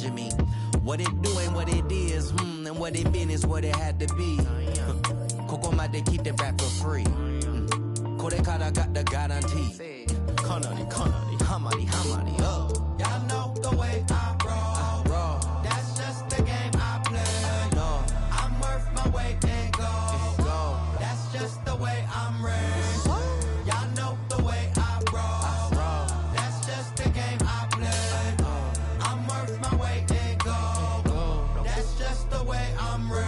imagine me. What it do ain't what it is, and what it been is what it had to be. Coco might they keep the rap for free. Kore kara got the guarantee. Kanari, hamari, oh. Y'all know the way I roll. That's just the game I play. No, I'm worth my weight in gold. That's just the way I'm raised. Y'all know the way I roll. That's just the game I play. I'm worth my weight in gold. That's just the way I'm raised.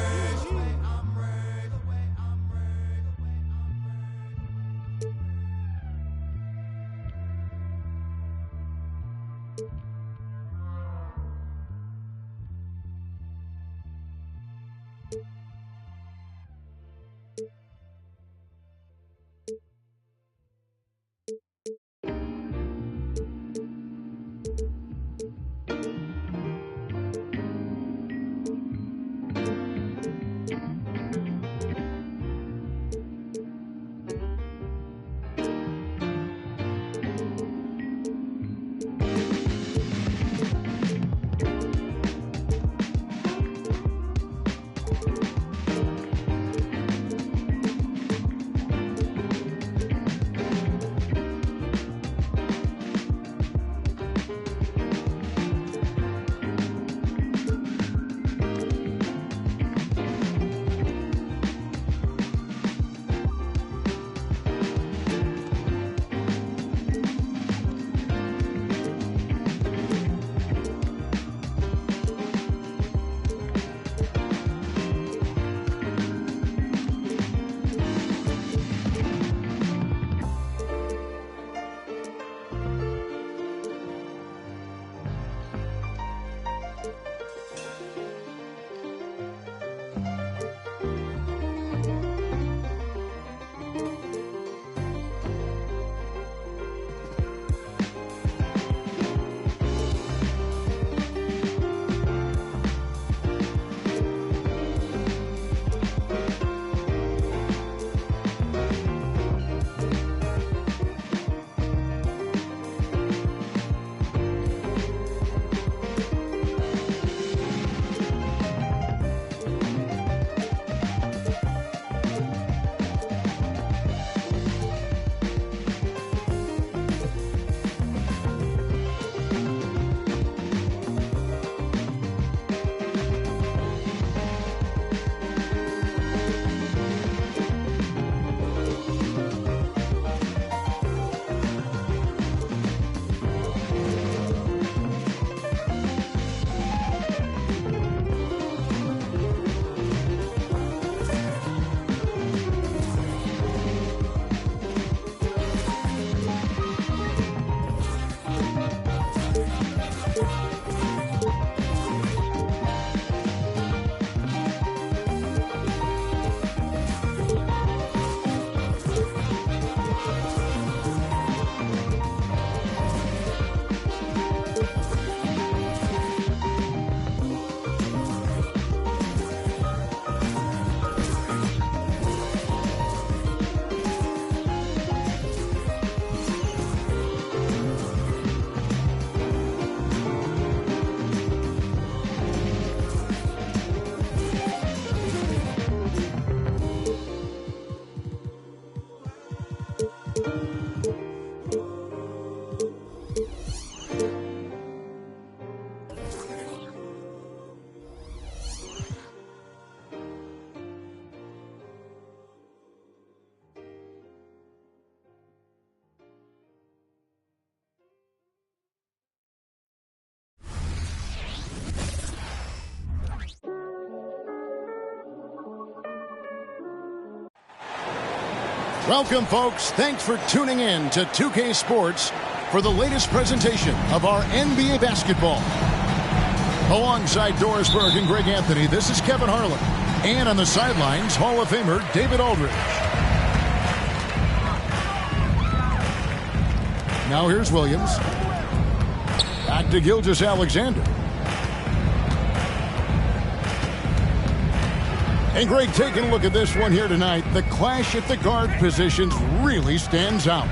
Welcome, folks. Thanks for tuning in to 2K Sports for the latest presentation of our NBA basketball. Alongside Doris Burke and Greg Anthony, this is Kevin Harlan. And on the sidelines, Hall of Famer David Aldridge. Now here's Williams. Back to Gilgeous-Alexander. And Greg, taking a look at this one here tonight, the clash at the guard positions really stands out.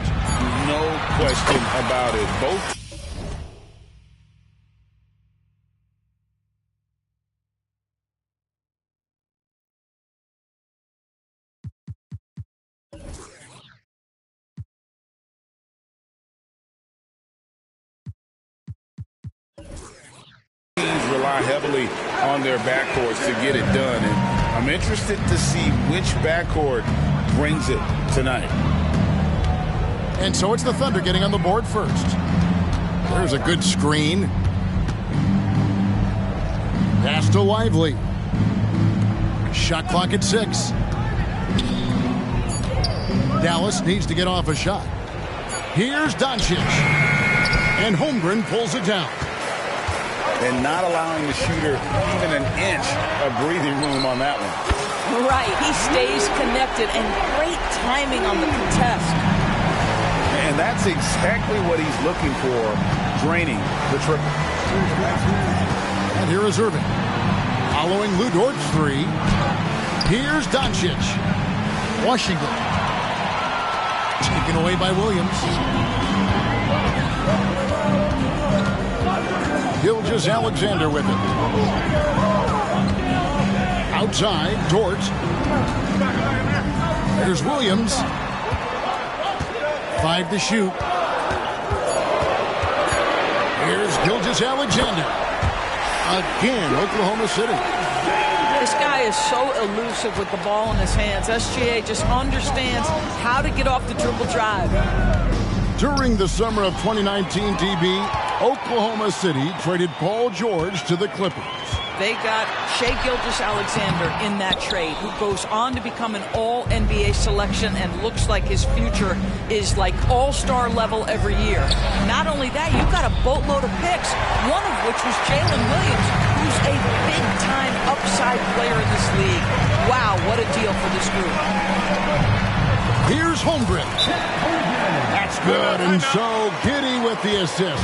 No question about it. Both rely heavily on their backcourts to get it done. And I'm interested to see which backcourt brings it tonight. And so it's the Thunder getting on the board first. There's a good screen. Pass to Lively. Shot clock at 6. Dallas needs to get off a shot. Here's Doncic. And Holmgren pulls it down. And not allowing the shooter even an inch of breathing room on that one. Right, he stays connected, and great timing on the contest. And that's exactly what he's looking for, draining the triple. And here is Irving. Following Lou Dort's 3. Here's Doncic. Washington. Taken away by Williams. Gilgeous-Alexander with it. Outside, Dort. There's Williams. 5 to shoot. Here's Gilgeous-Alexander. Again, Oklahoma City. This guy is so elusive with the ball in his hands. SGA just understands how to get off the dribble drive. During the summer of 2019, DB, Oklahoma City traded Paul George to the Clippers. They got Shai Gilgeous-Alexander in that trade, who goes on to become an all-NBA selection and looks like his future is like all-star level every year. Not only that, you've got a boatload of picks, one of which was Jalen Williams, who's a big-time upside player in this league. Wow, what a deal for this group. Here's Holmgren. That's good, and so Giddey with the assist.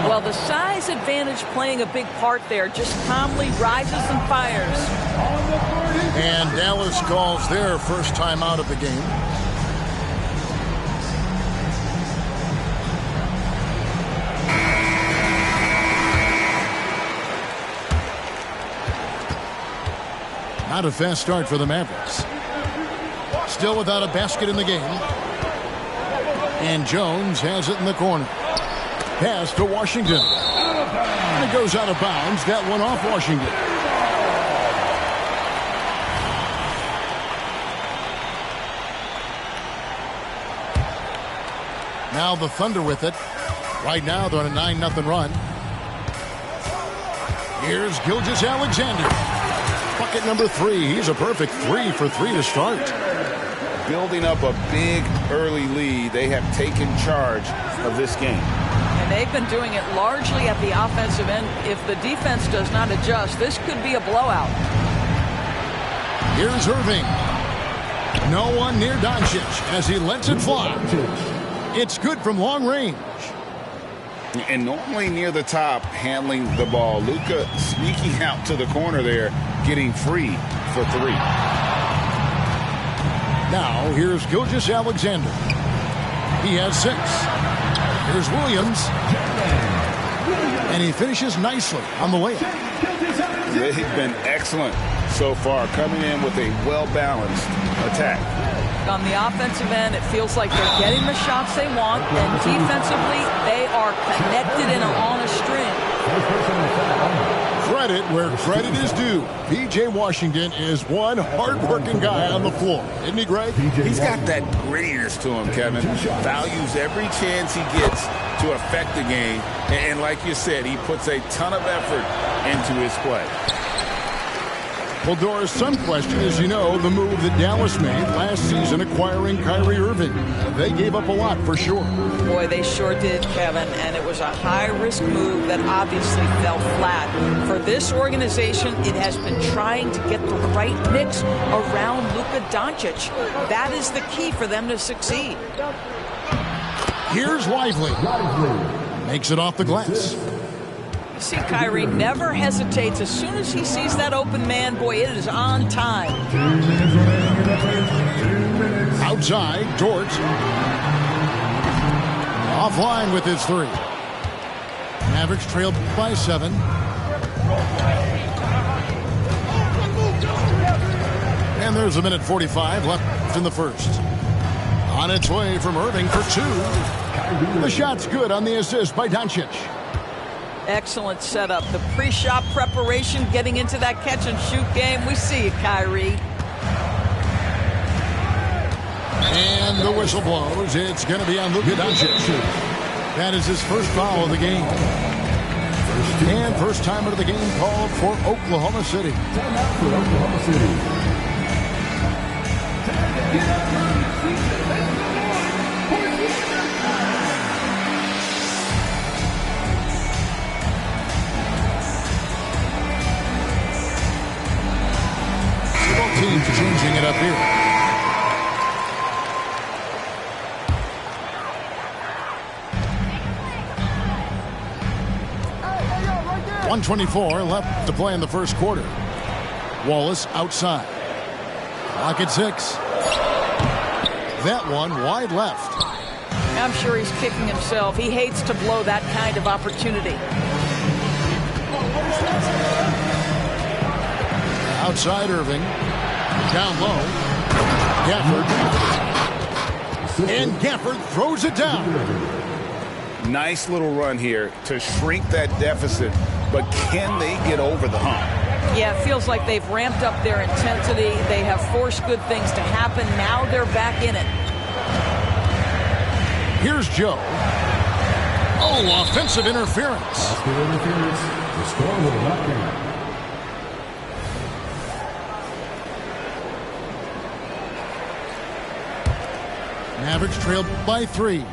Well, the size advantage playing a big part there, just calmly rises and fires. And Dallas calls their first time out of the game. Not a fast start for the Mavericks. Still without a basket in the game. And Jones has it in the corner. Pass to Washington. And it goes out of bounds. That one off Washington. Now the Thunder with it. Right now they're on a 9-0 run. Here's Gilgeous-Alexander. Bucket number 3. He's a perfect 3 for 3 to start. Building up a big early lead, they have taken charge of this game. And they've been doing it largely at the offensive end. If the defense does not adjust, this could be a blowout. Here's Irving. No one near Doncic as he lets it fly. It's good from long range. And normally near the top, handling the ball. Luka sneaking out to the corner there, getting free for 3. Now, here's Gilgeous-Alexander. He has 6. Here's Williams. And he finishes nicely on the layup. They've been excellent so far, coming in with a well-balanced attack. On the offensive end, it feels like they're getting the shots they want, and defensively, they are connected and are on a string. Credit where credit is due. P.J. Washington is one hard-working guy on the floor. Isn't he, Greg? He's got that grittiness to him, Kevin. Values every chance he gets to affect the game. And like you said, he puts a ton of effort into his play. Well, Doris, some question, as you know, the move that Dallas made last season acquiring Kyrie Irving. They gave up a lot for sure. Boy, they sure did, Kevin, and it was a high-risk move that obviously fell flat. For this organization, it has been trying to get the right mix around Luka Doncic. That is the key for them to succeed. Here's Lively. Makes it off the glass. See, Kyrie never hesitates. As soon as he sees that open man, boy, it is on time. Outside, Dort. Offline with his 3. Mavericks trailed by 7. And there's a minute 45 left in the first. On its way from Irving for 2. The shot's good on the assist by Doncic. Excellent setup. The pre-shot preparation, getting into that catch-and-shoot game. We see it, Kyrie. And the whistle blows. It's going to be on Luka Doncic. That is his first foul of the game. And first time out of the game called for Oklahoma City. Timeout for Oklahoma City. Teams changing it up here. .124 left to play in the first quarter. Wallace outside. Clock at 6. That one wide left. I'm sure he's kicking himself. He hates to blow that kind of opportunity. Outside Irving. Down low. Gafford. And Gafford throws it down. Nice little run here to shrink that deficit, but can they get over the hump? Yeah, it feels like they've ramped up their intensity. They have forced good things to happen. Now they're back in it. Here's Joe. Oh, offensive interference. Offensive interference. The score will not be. Mavericks trailed by 3.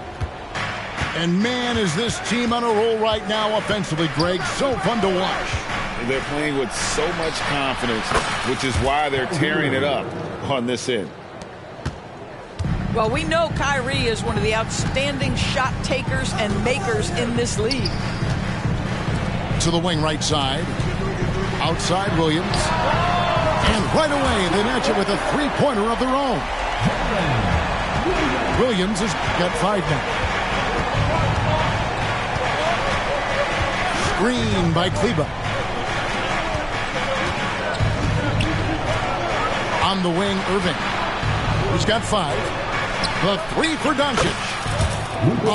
And man, is this team on a roll right now offensively, Greg. So fun to watch. They're playing with so much confidence, which is why they're tearing it up on this end. Well, we know Kyrie is one of the outstanding shot takers and makers in this league. To the wing right side. Outside Williams. And right away, they match it with a three-pointer of their own. Williams has got 5 now. Screen by Kleba. On the wing, Irving. He's got 5. The 3 for Doncic.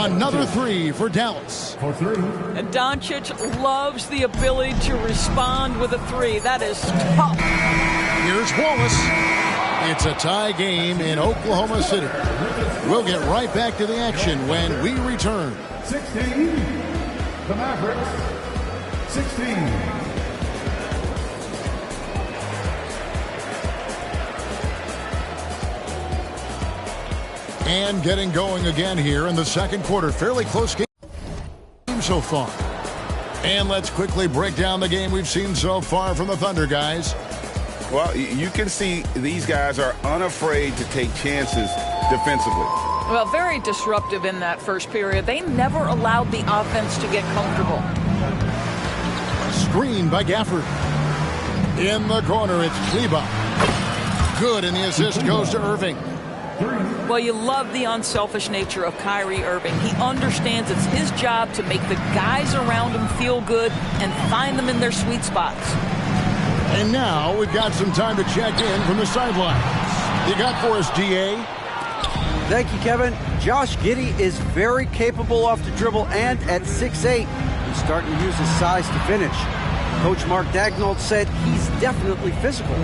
Another 3 for Dallas. For 3. And Doncic loves the ability to respond with a 3. That is tough. Here's Wallace. It's a tie game in Oklahoma City. We'll get right back to the action when we return. 16. The Mavericks. 16. And getting going again here in the second quarter. Fairly close game so far. And let's quickly break down the game we've seen so far from the Thunder, guys. Well, you can see these guys are unafraid to take chances defensively. Well, very disruptive in that first period. They never allowed the offense to get comfortable. Screen by Gafford. In the corner, it's Kleba. Good, and the assist goes to Irving. Well, you love the unselfish nature of Kyrie Irving. He understands it's his job to make the guys around him feel good and find them in their sweet spots. And now we've got some time to check in from the sidelines. You got for us, D.A.? Thank you, Kevin. Josh Giddey is very capable off the dribble, and at 6'8", he's starting to use his size to finish. Coach Mark Daigneault said he's definitely physical.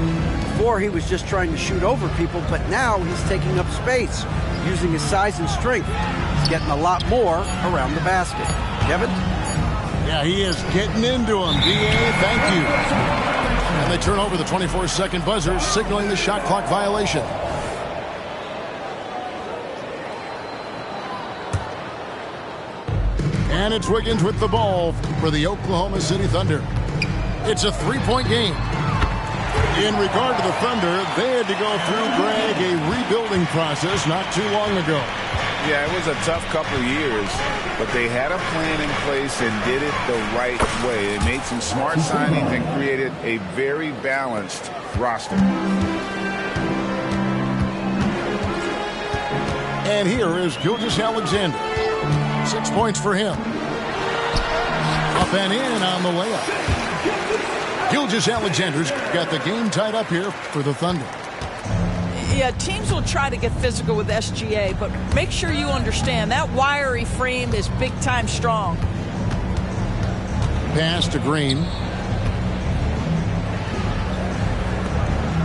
Before, he was just trying to shoot over people, but now he's taking up space, using his size and strength. He's getting a lot more around the basket. Kevin? Yeah, he is getting into him. D.A., thank you. And they turn over the 24-second buzzer, signaling the shot clock violation. And it's Wiggins with the ball for the Oklahoma City Thunder. It's a 3-point game. In regard to the Thunder, they had to go through, Greg, a rebuilding process not too long ago. Yeah, it was a tough couple of years, but they had a plan in place and did it the right way. They made some smart signings and created a very balanced roster. And here is Gilgeous-Alexander. 6 points for him. Up and in on the layup. Gilgeous-Alexander's got the game tied up here for the Thunder. Yeah, teams will try to get physical with SGA, but make sure you understand that wiry frame is big-time strong. pass to Green.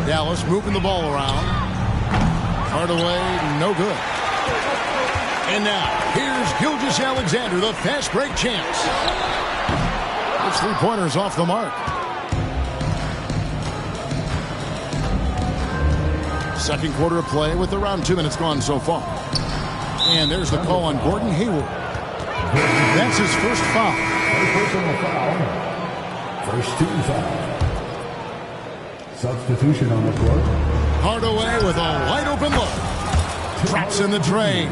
Dallas moving the ball around. Hardaway, no good. And now, here's Gilgeous-Alexander, the fast break chance. It's 3-pointers off the mark. Second quarter of play with around 2 minutes gone so far. And there's the call on Gordon Hayward. That's his first foul. Personal foul. First team foul. Substitution on the court. Hardaway with a wide open look. Drops in the tray.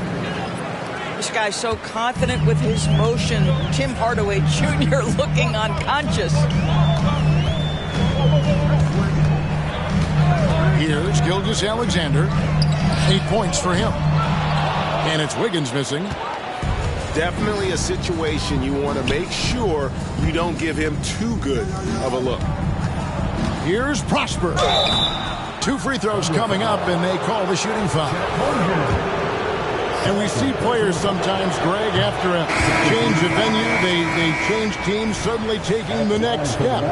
This guy's so confident with his motion. Tim Hardaway Jr. looking unconscious. Here's Gilgeous-Alexander. 8 points for him. And it's Wiggins missing. Definitely a situation you want to make sure you don't give him too good of a look. Here's Prosper. 2 free throws coming up, and they call the shooting foul. And we see players sometimes, Greg, after a change of venue, they change teams, suddenly taking the next step.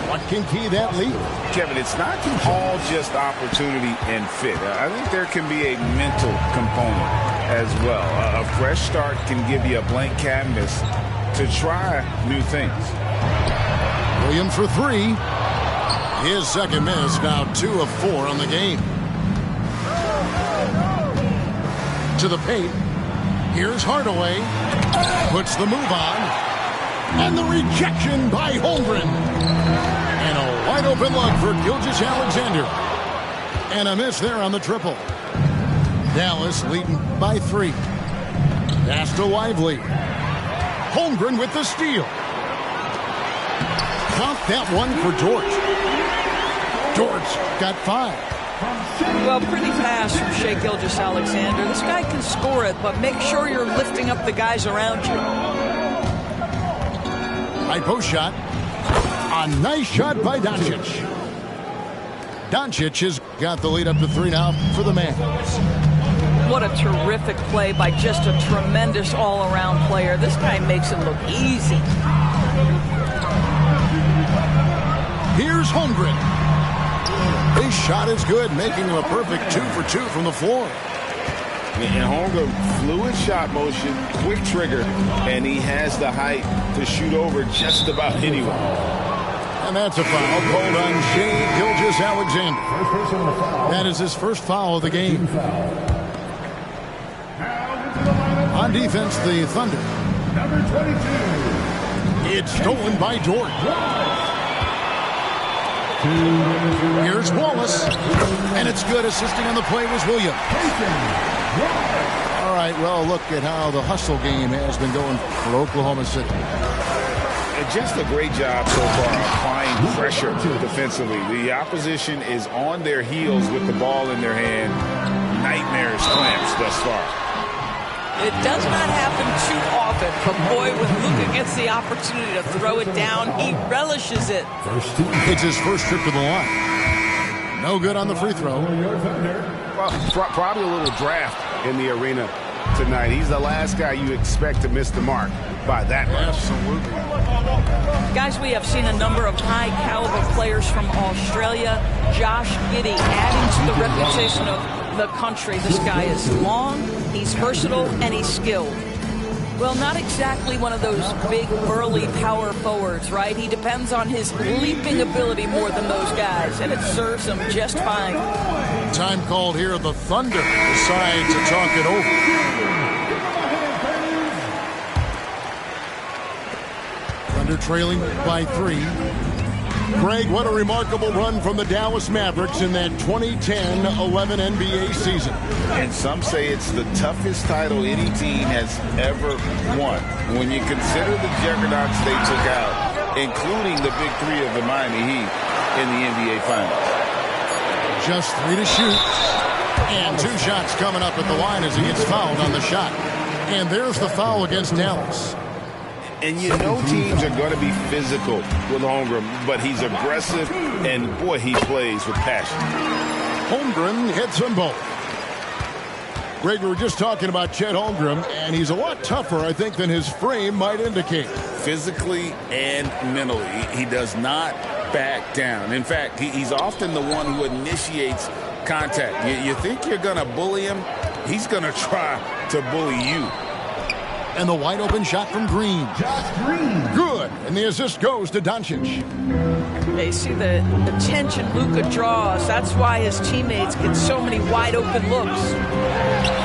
What can key that lead? Kevin, it's not all just opportunity and fit. I think there can be a mental component as well. A fresh start can give you a blank canvas to try new things. Williams for 3. His second miss, now 2 of 4 on the game. To the paint. Here's Hardaway. Puts the move on. And the rejection by Holmgren. And a wide open look for Gilgeous-Alexander. And a miss there on the triple. Dallas leading by 3. Pass to Lively. Holmgren with the steal. Count that one for George. George got 5. Well, pretty pass from Shai Gilgeous-Alexander. This guy can score it, but make sure you're lifting up the guys around you. High post shot. A nice shot by Doncic. Doncic has got the lead up to 3 now for the Mavs. What a terrific play by just a tremendous all-around player. This guy makes it look easy. Here's Holmgren. His shot is good, making him a perfect 2 for 2 from the floor. And Holmgren, fluid shot motion, quick trigger, and he has the height to shoot over just about anyone. And that's a foul called on Shai Gilgeous-Alexander. That is his first foul of the game. On defense, the Thunder. Number 22. It's stolen by Dort. Here's Wallace. And it's good. Assisting on the play was Williams. All right, well, look at how the hustle game has been going for Oklahoma City. And just a great job so far applying pressure defensively. The opposition is on their heels with the ball in their hand. Nightmarish clamps thus far. It does not happen too often, but boy, when Luka gets the opportunity to throw it down, he relishes it. It's his first trip to the line. No good on the free throw. Well, probably a little draft in the arena tonight. He's the last guy you expect to miss the mark by that much. Absolutely. Guys, we have seen a number of high-caliber players from Australia. Josh Giddey adding to the reputation of the country. This guy is long, he's versatile, and he's skilled. Well, not exactly one of those big, burly power forwards, right? He depends on his leaping ability more than those guys, and it serves him just fine. Time called here. The Thunder decide to talk it over. Thunder trailing by 3. Greg, what a remarkable run from the Dallas Mavericks in that 2010-11 NBA season. And some say it's the toughest title any team has ever won. When you consider the juggernauts they took out, including the big 3 of the Miami Heat in the NBA Finals. Just 3 to shoot. And 2 shots coming up at the line as he gets fouled on the shot. And there's the foul against Dallas. And you know teams are going to be physical with Holmgren, but he's aggressive, and boy, he plays with passion. Holmgren hits them both. Greg, we were just talking about Chet Holmgren, and he's a lot tougher, I think, than his frame might indicate. physically and mentally. He does not back down. In fact, he's often the one who initiates contact. You think you're going to bully him? He's going to try to bully you. And the wide open shot from Green. Good. And the assist goes to Doncic. They see the attention Luka draws. That's why his teammates get so many wide open looks.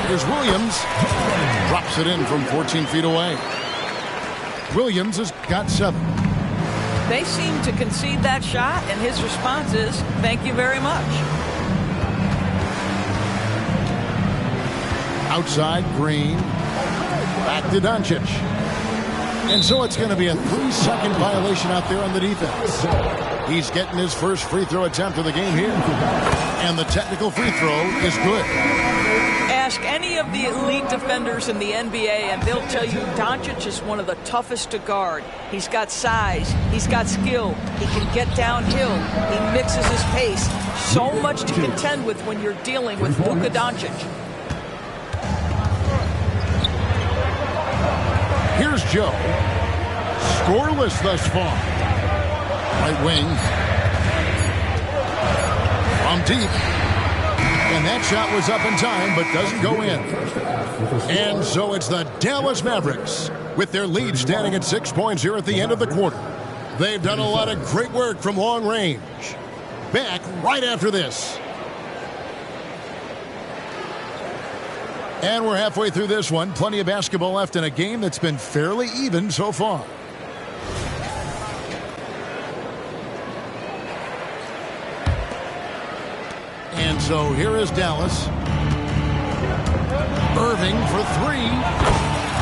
Here's Williams. Drops it in from 14 feet away. Williams has got 7. They seem to concede that shot, and his response is, thank you very much. Outside, Green. Back to Doncic. And so it's going to be a 3-second violation out there on the defense. He's getting his first free throw attempt of the game here. And the technical free throw is good. Ask any of the elite defenders in the NBA, and they'll tell you Doncic is one of the toughest to guard. He's got size. He's got skill. He can get downhill. He mixes his pace. So much to contend with when you're dealing with Luka Doncic. Here's Joe. Scoreless thus far. Right wing. From deep. And that shot was up in time, but doesn't go in. And so it's the Dallas Mavericks with their lead standing at 6 points here at the end of the quarter. They've done a lot of great work from long range. Back right after this. And we're halfway through this one. Plenty of basketball left in a game that's been fairly even so far. And so here is Dallas. Irving for 3.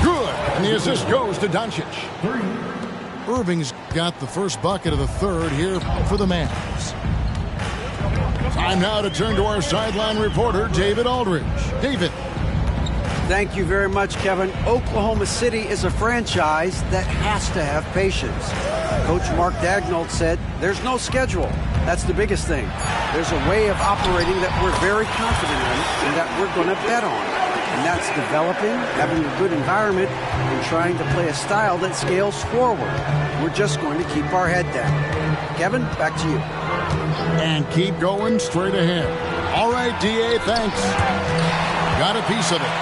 Good. And the assist goes to Doncic. Irving's got the first bucket of the third here for the Mavs. Time now to turn to our sideline reporter, David Aldridge. David. Thank you very much, Kevin. Oklahoma City is a franchise that has to have patience. Coach Mark Daigneault said there's no schedule. That's the biggest thing. There's a way of operating that we're very confident in and that we're going to bet on. And that's developing, having a good environment, and trying to play a style that scales forward. We're just going to keep our head down. Kevin, back to you. And keep going straight ahead. All right, D.A., thanks. Got a piece of it.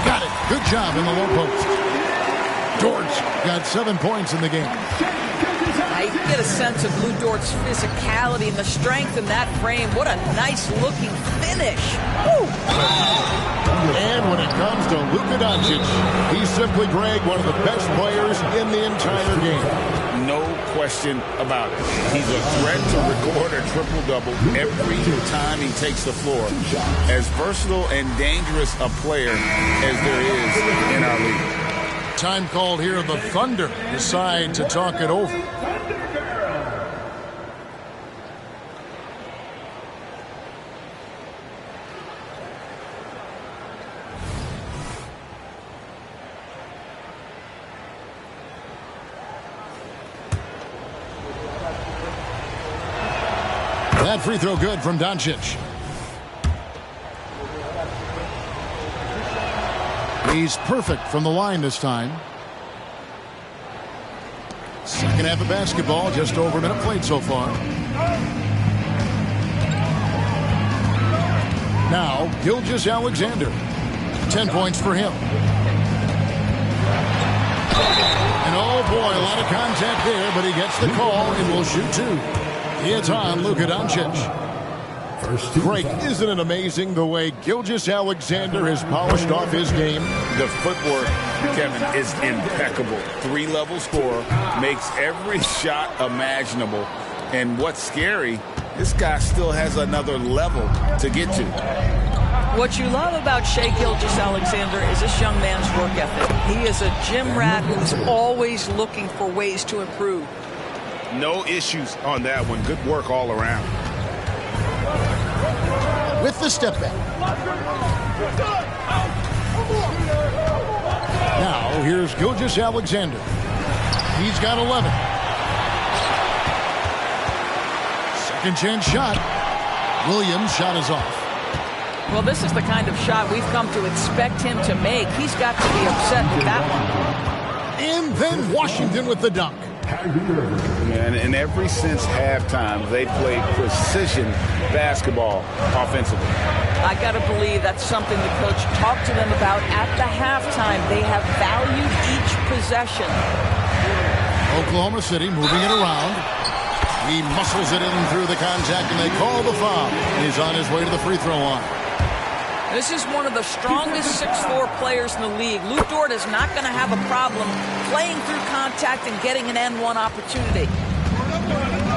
Got it. Good job in the low post. George got 7 points in the game. I get a sense of Lou Dort's physicality and the strength in that frame. What a nice-looking finish. Woo! And when it comes to Luka Doncic, he's simply, Greg, one of the best players in the entire game. No question about it. He's a threat to record a triple-double every time he takes the floor. As versatile and dangerous a player as there is in our league. Time called here. The Thunder decide to talk it over. That free throw good from Doncic. He's perfect from the line this time. Second half of basketball, just over a minute played so far. Now, Gilgeous-Alexander. 10 points for him. And oh boy, a lot of contact there, but he gets the call and will shoot 2. It's on Luka Doncic. Greg, isn't it amazing the way Gilgeous-Alexander has polished off his game? The footwork, Kevin, is impeccable. 3-level scorer, makes every shot imaginable. And what's scary, this guy still has another level to get to. What you love about Shai Gilgeous-Alexander is this young man's work ethic. He is a gym rat who's always looking for ways to improve. No issues on that one. Good work all around. With the step back. Now, here's Gilgeous-Alexander. He's got 11. Second chance shot. Williams' shot is off. Well, this is the kind of shot we've come to expect him to make. He's got to be upset with that one. And then Washington with the dunk. And ever since halftime, they played precision basketball offensively. I got to believe that's something the coach talked to them about at the halftime. They have valued each possession. Oklahoma City moving it around. He muscles it in through the contact, and they call the foul. He's on his way to the free throw line. This is one of the strongest 6'4" players in the league. Lou Dort is not going to have a problem playing through contact and getting an N1 opportunity.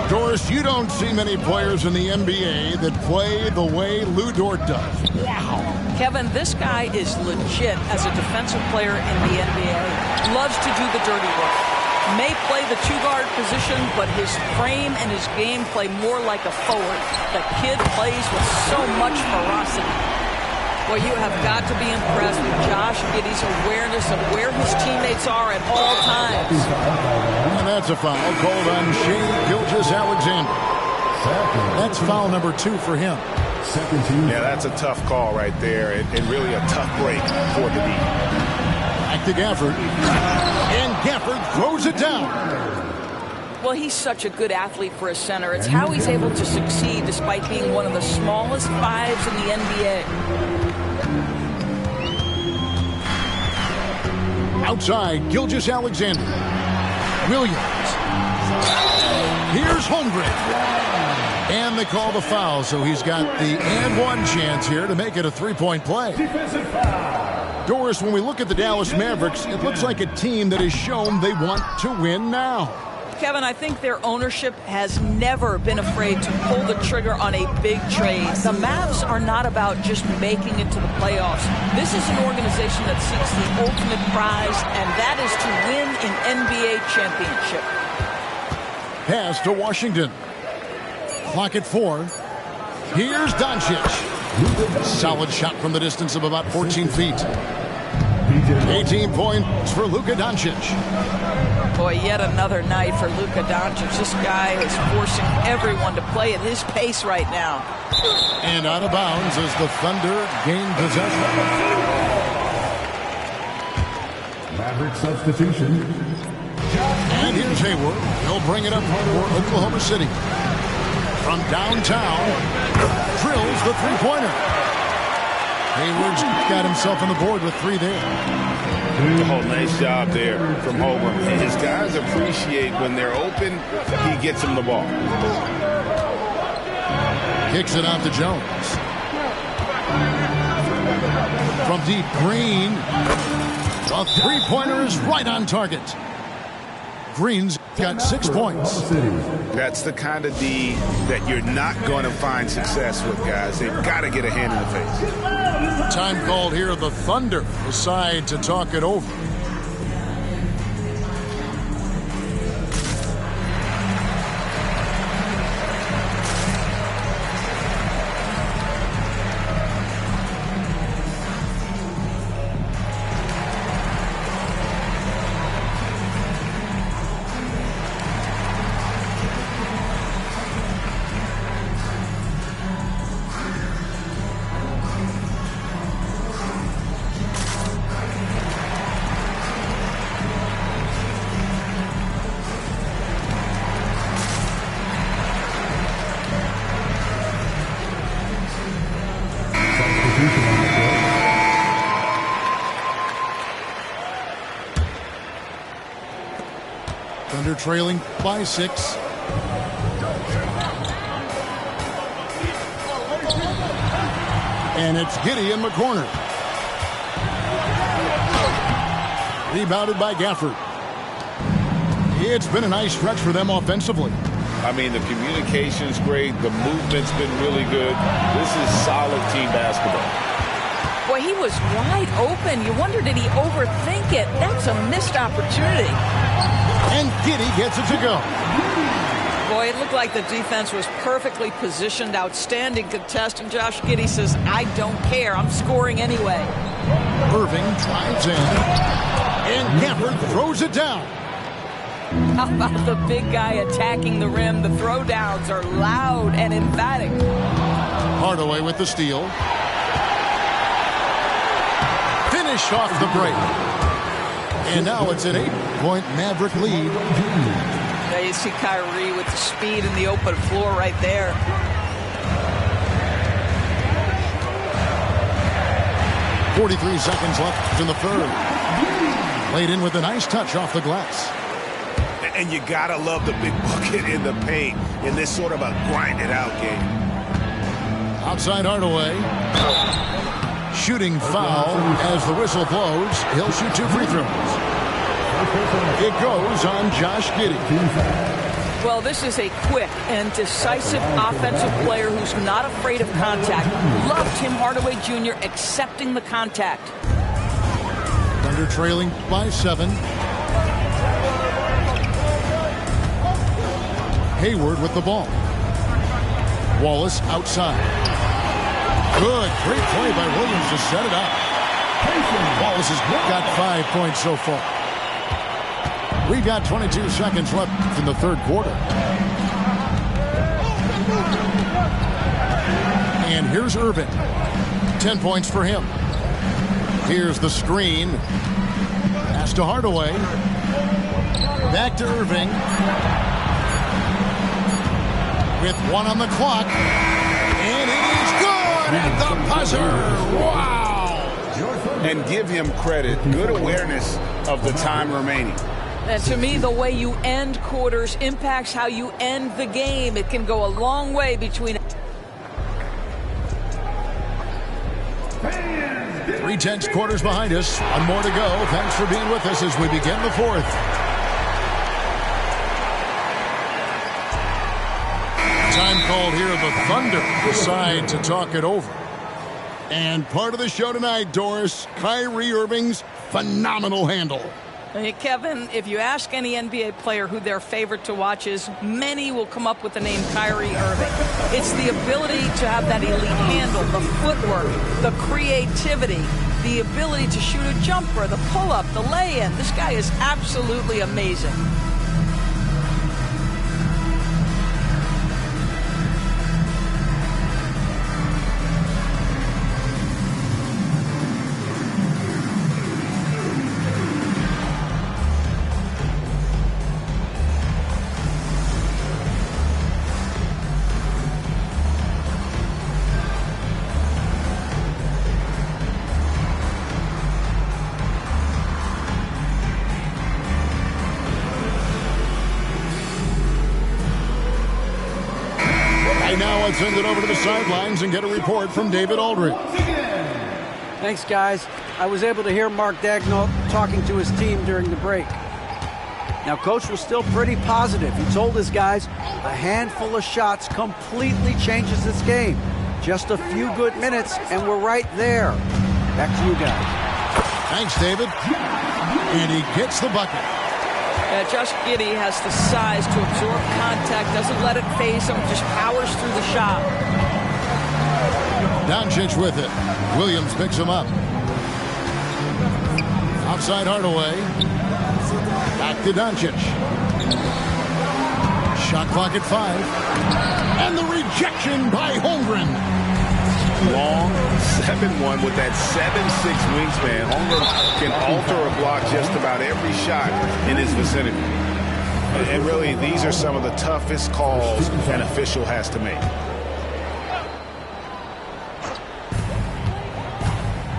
Doris, you don't see many players in the NBA that play the way Lou Dort does. Wow. Kevin, this guy is legit as a defensive player in the NBA. Loves to do the dirty work. May play the two-guard position, but his frame and his game play more like a forward. The kid plays with so much ferocity. Well, you have got to be impressed with Josh Giddey's awareness of where his teammates are at all times. And that's a foul called on Shea Gilgeous-Alexander. That's foul number 2 for him. Yeah, that's a tough call right there, and really a tough break for the D. Back to Gafford. And Gafford throws it down. Well, he's such a good athlete for a center. It's how he's able to succeed despite being one of the smallest fives in the NBA. Outside, Gilgeous-Alexander. Williams. Here's Holmgren. And they call the foul, so he's got the and one chance here to make it a three-point play. Doris, when we look at the Dallas Mavericks, it looks like a team that has shown they want to win now. Kevin, I think their ownership has never been afraid to pull the trigger on a big trade. The Mavs are not about just making it to the playoffs. This is an organization that seeks the ultimate prize, and that is to win an NBA championship. Pass to Washington. Clock at 4. Here's Doncic. Solid shot from the distance of about 14 feet. 18 points for Luka Doncic. Boy, yet another night for Luka Doncic. This guy is forcing everyone to play at his pace right now. And out of bounds as the Thunder gain possession. Maverick substitution. And here's Hayward. He'll bring it up for Oklahoma City. From downtown, drills the three-pointer. Hayward's got himself on the board with 3 there. Oh, nice job there from Holmgren. His guys appreciate when they're open, he gets them the ball. Kicks it out to Jones. From deep, Green. The three-pointer is right on target. Green's got 6 points. That's the kind of D that you're not going to find success with, guys. They've got to get a hand in the face. Time called here. The Thunder decide to talk it over. Thunder trailing by 6. And it's Giddey in the corner. Rebounded by Gafford. It's been a nice stretch for them offensively. I mean, the communication's great. The movement's been really good. This is solid team basketball. Boy, he was wide open. You wonder, did he overthink it? That's a missed opportunity. And Giddey gets it to go. Boy, it looked like the defense was perfectly positioned. Outstanding contest. And Josh Giddey says, I don't care. I'm scoring anyway. Irving drives in. And Gafford throws it down. How about the big guy attacking the rim? The throwdowns are loud and emphatic. Hardaway with the steal. finish off the break. And now it's an 8-point Maverick lead. Now you see Kyrie with the speed and the open floor right there. .43 seconds left in the third. Laid in with a nice touch off the glass. And you gotta love the big bucket in the paint in this sort of a grind-it-out game. Outside Hardaway. Shooting foul as the whistle blows. He'll shoot 2 free throws. It goes on Josh Giddey. Well, this is a quick and decisive offensive player who's not afraid of contact. Love Tim Hardaway Jr. accepting the contact. Thunder trailing by 7. Hayward with the ball. Wallace outside. Good, great play by Williams to set it up. Wallace has got 5 points so far. We've got 22 seconds left in the third quarter. And here's Irving. 10 points for him. Here's the screen. Pass to Hardaway. Back to Irving. With 1 on the clock. And it is good at the buzzer. Wow! And give him credit. Good awareness of the time remaining. And to me, the way you end quarters impacts how you end the game. It can go a long way between... 3 quarters behind us. 1 more to go. Thanks for being with us as we begin the fourth. Time called here. The Thunder decide to talk it over. And part of the show tonight, Doris, Kyrie Irving's phenomenal handle. Hey, Kevin, if you ask any NBA player who their favorite to watch is, many will come up with the name Kyrie Irving. It's the ability to have that elite handle, the footwork, the creativity, the ability to shoot a jumper, the pull-up, the lay-in. This guy is absolutely amazing. Send it over to the sidelines and get a report from David Aldridge. Thanks, guys. I was able to hear Mark Daigneault talking to his team during the break. Now, Coach was still pretty positive. He told his guys a handful of shots completely changes this game. Just a few good minutes, and we're right there. Back to you guys. Thanks, David. And he gets the bucket. Josh Giddey has the size to absorb contact, doesn't let it phase him, just powers through the shot. Doncic with it. Williams picks him up. Outside Hardaway. Back to Doncic. Shot clock at 5. And the rejection by Holmgren. Long 7-1 with that 7'6" wingspan. Holmgren can alter or block just about every shot in his vicinity. And really, these are some of the toughest calls an official has to make.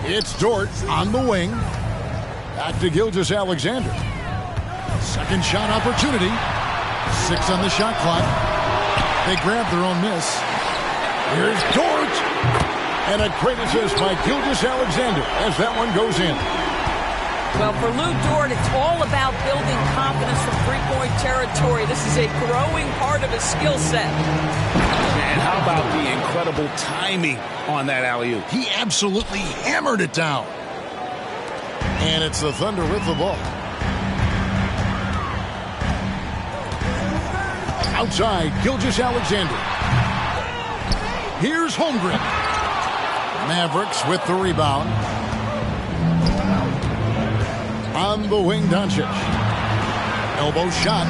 It's Dort on the wing. Back to Gilgeous-Alexander. Second shot opportunity. 6 on the shot clock. They grab their own miss. Here's Dort. And a great assist by Gilgeous-Alexander as that one goes in. Well, for Lou Dort, it's all about building confidence from three-point territory. This is a growing part of his skill set. And how about the incredible timing on that alley-oop? He absolutely hammered it down. And it's the Thunder with the ball. Outside, Gilgeous-Alexander. Here's Holmgren. Mavericks with the rebound. On the wing, Doncic. Elbow shot.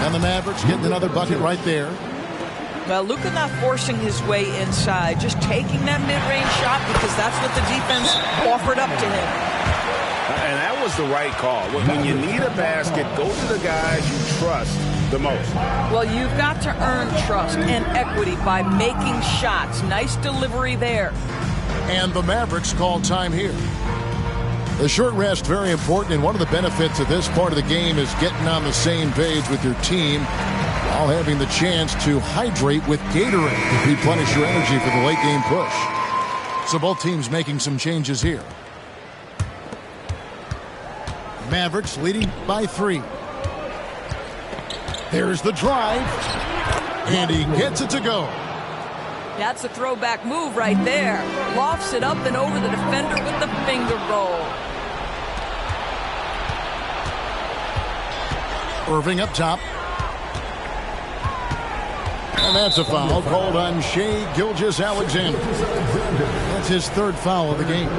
And the Mavericks getting another bucket right there. Well, Luka not forcing his way inside, just taking that mid-range shot because that's what the defense offered up to him. was the right call. When you need a basket, go to the guys you trust the most. Well, you've got to earn trust and equity by making shots. Nice delivery there. And the Mavericks call time here. The short rest, very important, and one of the benefits of this part of the game is getting on the same page with your team while having the chance to hydrate with Gatorade to replenish your energy for the late game push. So both teams making some changes here. Mavericks leading by 3. There's the drive, and he gets it to go. That's a throwback move right there. Lofts it up and over the defender with the finger roll. Irving up top. And that's a foul called on Shai Gilgeous-Alexander. That's his 3rd foul of the game.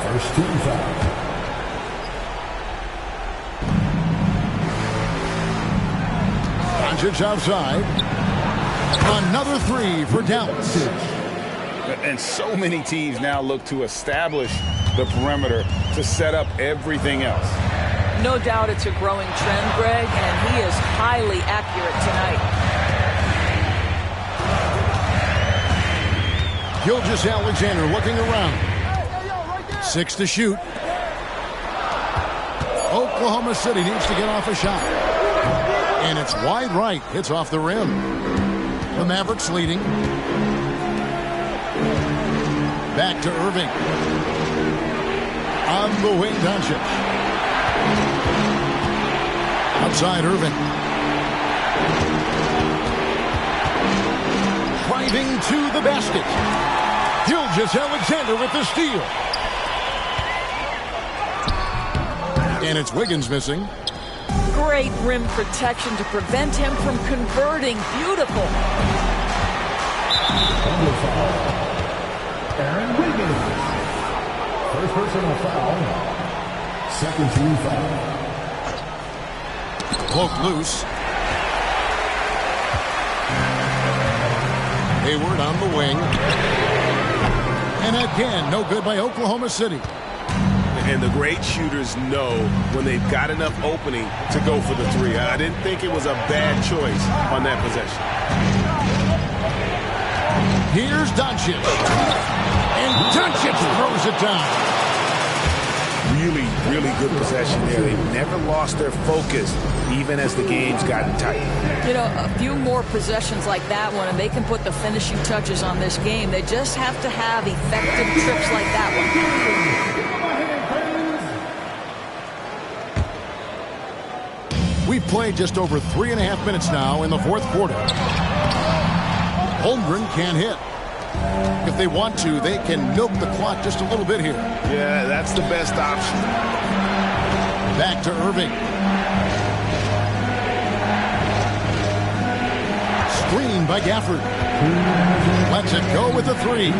First team foul. Doncic outside. Another 3 for Dallas. And so many teams now look to establish the perimeter to set up everything else. No doubt it's a growing trend, Greg, and he is highly accurate tonight. Gilgeous-Alexander looking around. 6 to shoot. Oklahoma City needs to get off a shot. And it's wide right. Hits off the rim. The Mavericks leading. Back to Irving. On the wing, Doncic. Outside Irving. Driving to the basket. Gilgeous-Alexander with the steal. And it's Wiggins missing. Great rim protection to prevent him from converting. Beautiful. Aaron Wiggins. First personal foul. Second team foul. Poke loose. Hayward on the wing. And again, no good by Oklahoma City. And the great shooters know when they've got enough opening to go for the 3. I didn't think it was a bad choice on that possession. Here's Doncic. And Doncic throws it down. Really, really good possession there. They've never lost their focus, even as the game's gotten tight. You know, a few more possessions like that one, and they can put the finishing touches on this game. They just have to have effective trips like that one. We've played just over 3.5 minutes now in the 4th quarter. Holmgren can't hit. If they want to, they can milk the clock just a little bit here. Yeah, that's the best option. Back to Irving. Screen by Gafford. Lets it go with a 3.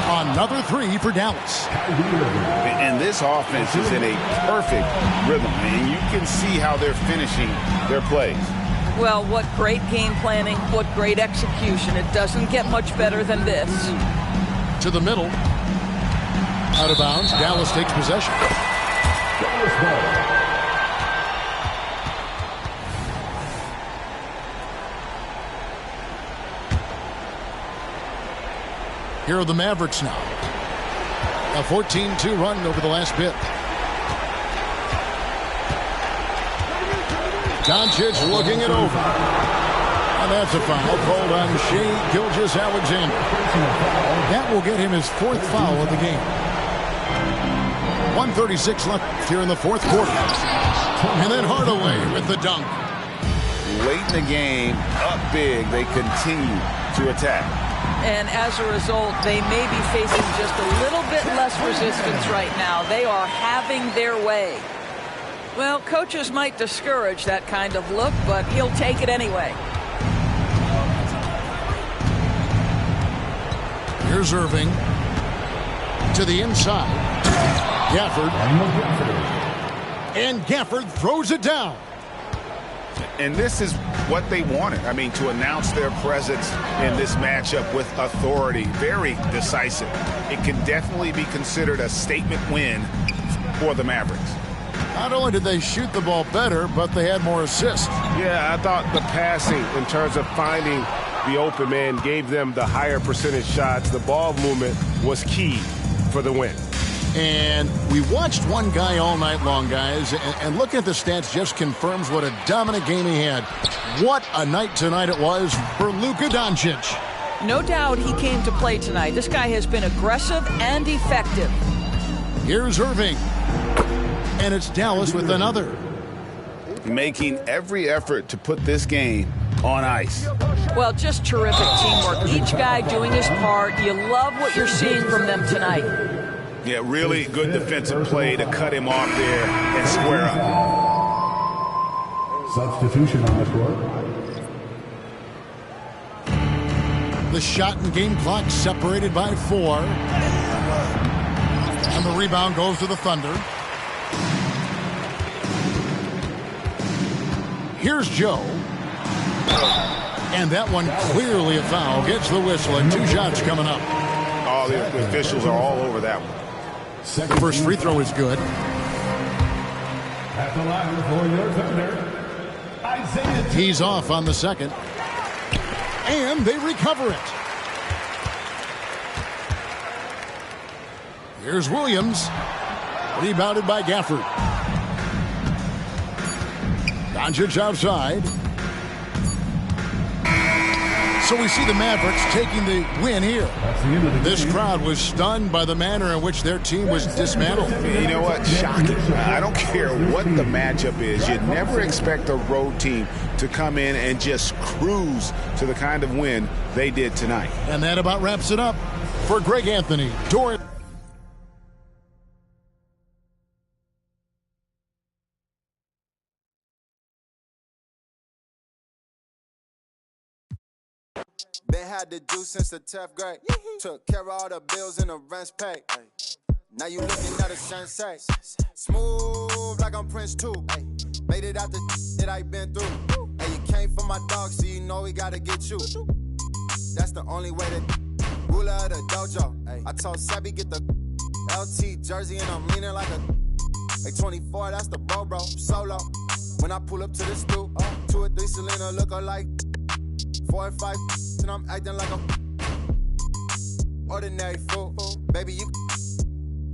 Another 3 for Dallas. And this offense is in a perfect rhythm, and you can see how they're finishing their plays. Well, what great game planning, what great execution. It doesn't get much better than this. To the middle. Out of bounds. Dallas takes possession. Here are the Mavericks now. A 14-2 run over the last bit. Doncic looking it over. And that's a foul called on Shai Gilgeous-Alexander. That will get him his 4th foul of the game. 1:36 left here in the 4th quarter. And then Hardaway with the dunk. Late in the game, up big, they continue to attack. And as a result, they may be facing just a little bit less resistance right now. They are having their way. Well, coaches might discourage that kind of look, but he'll take it anyway. Here's Irving. To the inside. Gafford. And Gafford throws it down. And this is what they wanted. I mean, to announce their presence in this matchup with authority. Very decisive. It can definitely be considered a statement win for the Mavericks. Not only did they shoot the ball better, but they had more assists. Yeah, I thought the passing in terms of finding the open man gave them the higher percentage shots. The ball movement was key for the win. And we watched one guy all night long, guys, and looking at the stats just confirms what a dominant game he had. What a night tonight it was for Luka Doncic. No doubt he came to play tonight. This guy has been aggressive and effective. Here's Irving. And it's Dallas with another. Making every effort to put this game on ice. Well, just terrific teamwork. Each guy doing his part. You love what you're seeing from them tonight. Yeah, really good defensive play to cut him off there and square up. Substitution on the court. The shot and game clock separated by 4. And the rebound goes to the Thunder. Here's Joe. And that one clearly a foul. Gets the whistle and 2 shots coming up. All the officials are all over that one. The first free throw is good. At the line for your Thunder, Isaiah. He's off on the second. And they recover it. Here's Williams. Rebounded by Gafford. Doncic outside. So we see the Mavericks taking the win here. This crowd was stunned by the manner in which their team was dismantled. You know what? Shocking. I don't care what the matchup is. You never expect a road team to come in and just cruise to the kind of win they did tonight. And that about wraps it up for Greg Anthony. Doris. Been had the juice since the 10th grade. Took care of all the bills and the rent's paid. Now you looking at a sensei. Smooth like I'm Prince too. Made it out the that I been through. And you came for my dog, so you know we gotta get you. That's the only way to ruler of the dojo. I told Sebby get the LT jersey and I'm leaning like a 24, that's the bro solo. When I pull up to the stoop, 2 or 3 Selena look alike. 4 or 5 and I'm acting like a ordinary fool. Baby, you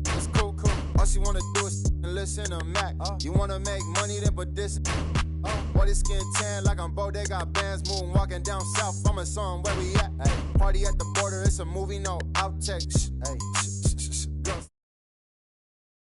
it's cool. All she wanna do is listen to Mac. You wanna make money, then put this. Boy, this skin tan like I'm Bo. They got bands moving, walking down south. I'm a song where we at. Party at the border, it's a movie, no outtakes.